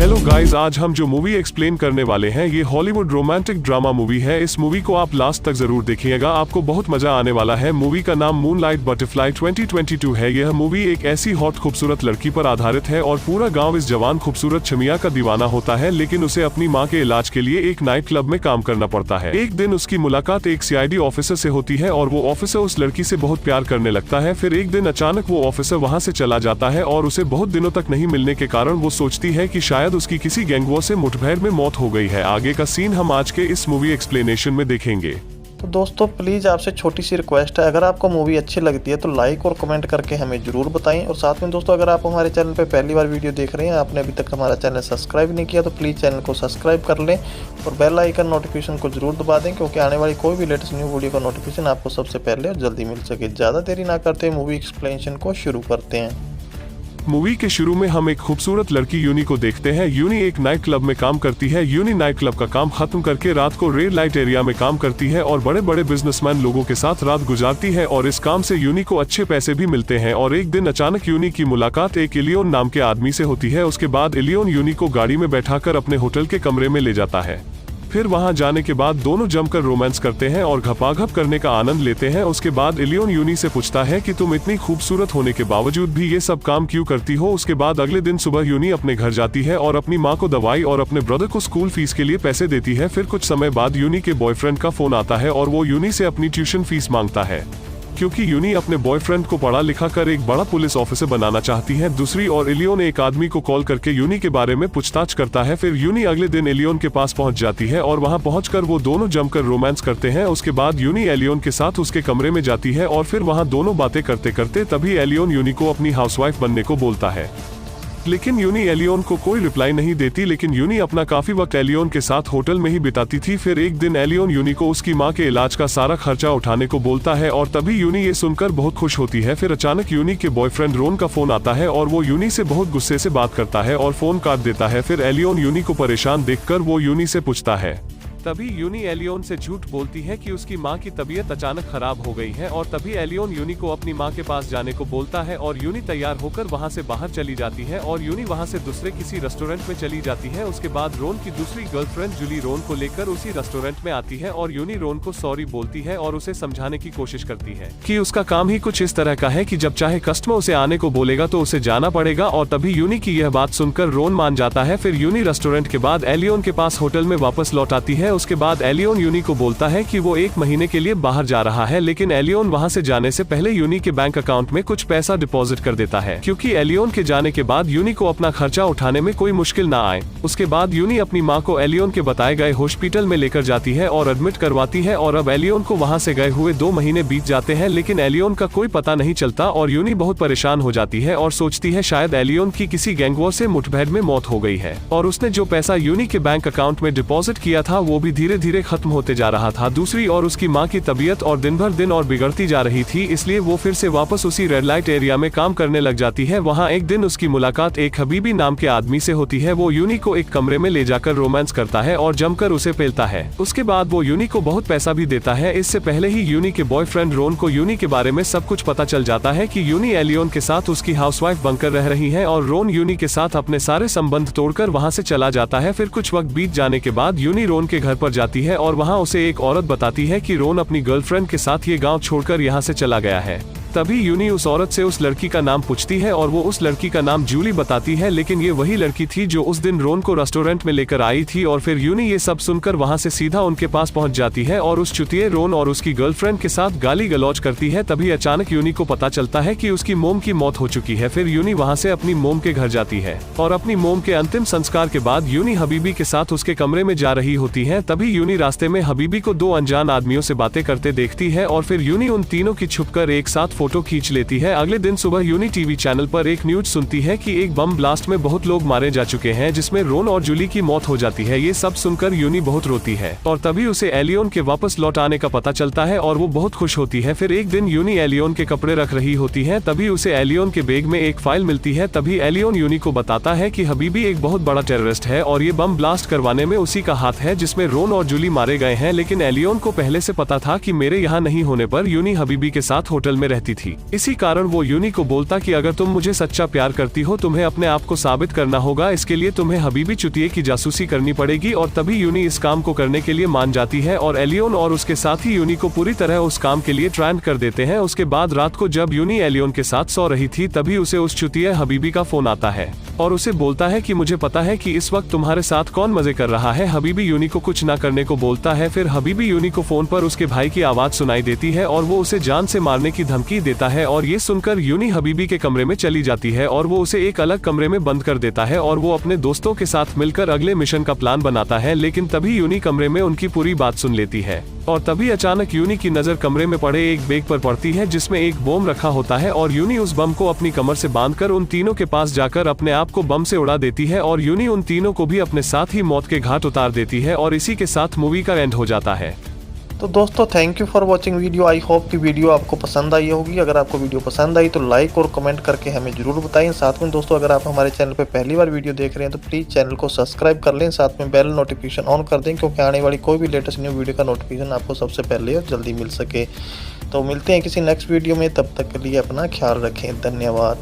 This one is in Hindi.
हेलो गाइस, आज हम जो मूवी एक्सप्लेन करने वाले हैं ये हॉलीवुड रोमांटिक ड्रामा मूवी है। इस मूवी को आप लास्ट तक जरूर देखिएगा, आपको बहुत मजा आने वाला है। मूवी का नाम मूनलाइट बटरफ्लाई 2022 है। यह मूवी एक ऐसी हॉट खूबसूरत लड़की पर आधारित है और पूरा गांव इस जवान खूबसूरत छमिया का दीवाना होता है, लेकिन उसे अपनी माँ के इलाज के लिए एक नाइट क्लब में काम करना पड़ता है। एक दिन उसकी मुलाकात एक CID ऑफिसर से होती है और वो ऑफिसर उस लड़की से बहुत प्यार करने लगता है। फिर एक दिन अचानक वो ऑफिसर वहाँ से चला जाता है और उसे बहुत दिनों तक नहीं मिलने के कारण वो सोचती है कि शायद उसकी किसी गैंगवॉर से मुठभेड़ में मौत हो गई है। आगे का सीन हम आज के इस मूवी एक्सप्लेनेशन में देखेंगे। तो दोस्तों प्लीज़ आपसे छोटी सी रिक्वेस्ट है, अगर आपको मूवी अच्छी लगती है तो लाइक और कमेंट करके हमें जरूर बताएं। और साथ में दोस्तों अगर आप हमारे चैनल पे पहली बार वीडियो देख रहे हैं, आपने अभी तक हमारा चैनल सब्सक्राइब नहीं किया तो प्लीज़ चैनल को सब्सक्राइब कर लें और बेल आइकन नोटिफिकेशन को जरूर दबा दें, क्योंकि आने वाली कोई भी लेटेस्ट न्यू वीडियो का नोटिफिकेशन आपको सबसे पहले और जल्दी मिल सके। ज़्यादा देरी ना करते मूवी एक्सप्लेनेशन को शुरू करते हैं। मूवी के शुरू में हम एक खूबसूरत लड़की यूनी को देखते हैं। यूनी एक नाइट क्लब में काम करती है। यूनी नाइट क्लब का काम खत्म करके रात को रेड लाइट एरिया में काम करती है और बड़े बड़े बिजनेसमैन लोगों के साथ रात गुजारती है और इस काम से यूनी को अच्छे पैसे भी मिलते हैं। और एक दिन अचानक यूनी की मुलाकात एक इलियोन नाम के आदमी से होती है। उसके बाद इलियोन यूनी को गाड़ी में बैठाकर अपने होटल के कमरे में ले जाता है। फिर वहां जाने के बाद दोनों जमकर रोमांस करते हैं और घपाघप करने का आनंद लेते हैं। उसके बाद इलियोन यूनी से पूछता है कि तुम इतनी खूबसूरत होने के बावजूद भी ये सब काम क्यों करती हो। उसके बाद अगले दिन सुबह यूनी अपने घर जाती है और अपनी माँ को दवाई और अपने ब्रदर को स्कूल फीस के लिए पैसे देती है। फिर कुछ समय बाद यूनी के बॉयफ्रेंड का फोन आता है और वो यूनी से अपनी ट्यूशन फीस मांगता है, क्योंकि यूनी अपने बॉयफ्रेंड को पढ़ा लिखा कर एक बड़ा पुलिस ऑफिसर बनाना चाहती है। दूसरी ओर इलियोन एक आदमी को कॉल करके यूनी के बारे में पूछताछ करता है। फिर यूनी अगले दिन इलियोन के पास पहुंच जाती है और वहां पहुंचकर वो दोनों जमकर रोमांस करते हैं। उसके बाद यूनी एलियोन के साथ उसके कमरे में जाती है और फिर वहां दोनों बातें करते करते तभी एलियोन यूनी को अपनी हाउसवाइफ बनने को बोलता है, लेकिन यूनी एलियोन को कोई रिप्लाई नहीं देती। लेकिन यूनी अपना काफी वक्त एलियोन के साथ होटल में ही बिताती थी। फिर एक दिन एलियोन यूनी को उसकी माँ के इलाज का सारा खर्चा उठाने को बोलता है और तभी यूनी ये सुनकर बहुत खुश होती है। फिर अचानक यूनी के बॉयफ्रेंड रोन का फोन आता है और वो यूनी से बहुत गुस्से से बात करता है और फोन काट देता है। फिर एलियोन यूनी को परेशान देखकर वो यूनी से पूछता है। तभी यूनी एलियोन से झूठ बोलती है कि उसकी माँ की तबीयत अचानक खराब हो गई है और तभी एलियोन यूनी को अपनी माँ के पास जाने को बोलता है और यूनी तैयार होकर वहाँ से बाहर चली जाती है और यूनी वहाँ से दूसरे किसी रेस्टोरेंट में चली जाती है। उसके बाद रोन की दूसरी गर्लफ्रेंड जूली रोन को लेकर उसी रेस्टोरेंट में आती है और यूनी रोन को सॉरी बोलती है और उसे समझाने की कोशिश करती है कि उसका काम ही कुछ इस तरह का है कि जब चाहे कस्टमर उसे आने को बोलेगा तो उसे जाना पड़ेगा। और तभी यूनी की यह बात सुनकर रोन मान जाता है। फिर यूनी रेस्टोरेंट के बाद एलियोन के पास होटल में वापस लौट आती है। उसके बाद एलियोन यूनी को बोलता है कि वो 1 महीने के लिए बाहर जा रहा है, लेकिन एलियोन वहां से जाने से पहले यूनी के बैंक अकाउंट में कुछ पैसा डिपॉजिट कर देता है, क्योंकि एलियोन के जाने के बाद यूनी को अपना खर्चा उठाने में कोई मुश्किल ना आए। उसके बाद यूनी अपनी माँ को एलियोन के बताए गए हॉस्पिटल में लेकर जाती है और एडमिट करवाती है। और अब एलियोन को वहां से गए हुए 2 महीने बीत जाते हैं, लेकिन एलियोन का कोई पता नहीं चलता और यूनी बहुत परेशान हो जाती है और सोचती है शायद एलियोन की किसी गैंगवॉर से मुठभेड़ में मौत हो गई है और उसने जो पैसा यूनी के बैंक अकाउंट में डिपॉजिट किया था वो भी धीरे धीरे खत्म होते जा रहा था। दूसरी ओर उसकी माँ की तबीयत और दिन भर दिन और बिगड़ती जा रही थी, इसलिए वो फिर से वापस उसी रेड लाइट एरिया में काम करने लग जाती है। वहाँ एक दिन उसकी मुलाकात एक हबीबी नाम के आदमी से होती है। वो यूनी को एक कमरे में ले जाकर रोमांस करता है और जमकर उसे पेलता है। उसके बाद वो यूनी को बहुत पैसा भी देता है। इससे पहले ही यूनी के बॉयफ्रेंड रोन को यूनी के बारे में सब कुछ पता चल जाता है कि यूनी एलियोन के साथ उसकी हाउसवाइफ बनकर रह रही है और रोन यूनी के साथ अपने सारे संबंध तोड़कर वहाँ से चला जाता है। फिर कुछ वक्त बीत जाने के बाद यूनी रोन के घर पर जाती है और वहाँ उसे एक औरत बताती है कि रोन अपनी गर्लफ्रेंड के साथ ये गांव छोड़कर यहाँ से चला गया है। तभी यूनी उस औरत से उस लड़की का नाम पूछती है और वो उस लड़की का नाम जूली बताती है, लेकिन ये वही लड़की थी जो उस दिन रोन को रेस्टोरेंट में लेकर आई थी। और फिर यूनी ये सब सुनकर वहाँ से सीधा उनके पास पहुँच जाती है और उस चुतिए रोन और उसकी गर्लफ्रेंड के साथ गाली गलौज करती है। तभी अचानक यूनी को पता चलता है कि उसकी मोम की मौत हो चुकी है। फिर यूनी वहाँ से अपनी मोम के घर जाती है और अपनी मोम के अंतिम संस्कार के बाद यूनी हबीबी के साथ उसके कमरे में जा रही होती है। तभी यूनी रास्ते में हबीबी को 2 अनजान आदमियों से बातें करते देखती है और फिर यूनी उन तीनों की छुपकर एक साथ फोटो खींच लेती है। अगले दिन सुबह यूनी टीवी चैनल पर एक न्यूज सुनती है कि एक बम ब्लास्ट में बहुत लोग मारे जा चुके हैं, जिसमें रोन और जूली की मौत हो जाती है। ये सब सुनकर यूनी बहुत रोती है और तभी उसे एलियोन के वापस लौट आने का पता चलता है और वो बहुत खुश होती है। फिर एक दिन यूनी एलियोन के कपड़े रख रही होती है, तभी उसे एलियोन के बैग में एक फाइल मिलती है। तभी एलियोन यूनी को बताता है कि हबीबी एक बहुत बड़ा टेररिस्ट है और ये बम ब्लास्ट करवाने में उसी का हाथ है जिसमें रोन और जूली मारे गए हैं। लेकिन एलियोन को पहले से पता था कि मेरे यहाँ नहीं होने पर यूनी हबीबी के साथ होटल में रहती थी। इसी कारण वो यूनी को बोलता कि अगर तुम मुझे सच्चा प्यार करती हो तुम्हें अपने आप को साबित करना होगा, इसके लिए तुम्हें हबीबी चुतिये की जासूसी करनी पड़ेगी। और तभी यूनी इस काम को करने के लिए मान जाती है और एलियोन और उसके साथ ही यूनी को पूरी तरह उस काम के लिए ट्रेन कर देते हैं। उसके बाद रात को जब यूनी एलियोन के साथ सो रही थी तभी उसे उस चुतिया हबीबी का फोन आता है और उसे बोलता है कि मुझे पता है कि इस वक्त तुम्हारे साथ कौन मजे कर रहा है। हबीबी यूनी को कुछ ना करने को बोलता है। फिर हबीबी यूनी को फोन पर उसके भाई की आवाज सुनाई देती है और वो उसे जान से मारने की धमकी देता है। और ये सुनकर यूनी हबीबी के कमरे में चली जाती है और वो उसे एक अलग कमरे में बंद कर देता है और वो अपने दोस्तों के साथ मिलकर अगले मिशन का प्लान बनाता है। लेकिन तभी यूनी कमरे में उनकी पूरी बात सुन लेती है और तभी अचानक यूनी की नजर कमरे में पड़े एक बैग पर पड़ती है जिसमें एक बम रखा होता है और यूनी उस बम को अपनी कमर से बांधकर उन तीनों के पास जाकर अपने आप को बम से उड़ा देती है और यूनी उन तीनों को भी अपने साथ ही मौत के घाट उतार देती है और इसी के साथ मूवी का एंड हो जाता है। तो दोस्तों thank you for watching video. I hope कि वीडियो आपको पसंद आई होगी। अगर आपको वीडियो पसंद आई तो लाइक और कमेंट करके हमें जरूर बताएं। साथ में दोस्तों अगर आप हमारे चैनल पे पहली बार वीडियो देख रहे हैं तो प्लीज़ चैनल को सब्सक्राइब कर लें, साथ में बेल नोटिफिकेशन ऑन कर दें क्योंकि आने वाली कोई भी लेटेस्ट न्यू वीडियो का नोटिफिकेशन आपको सबसे पहले और जल्दी मिल सके। तो मिलते हैं किसी नेक्स्ट वीडियो में, तब तक के लिए अपना ख्याल रखें। धन्यवाद।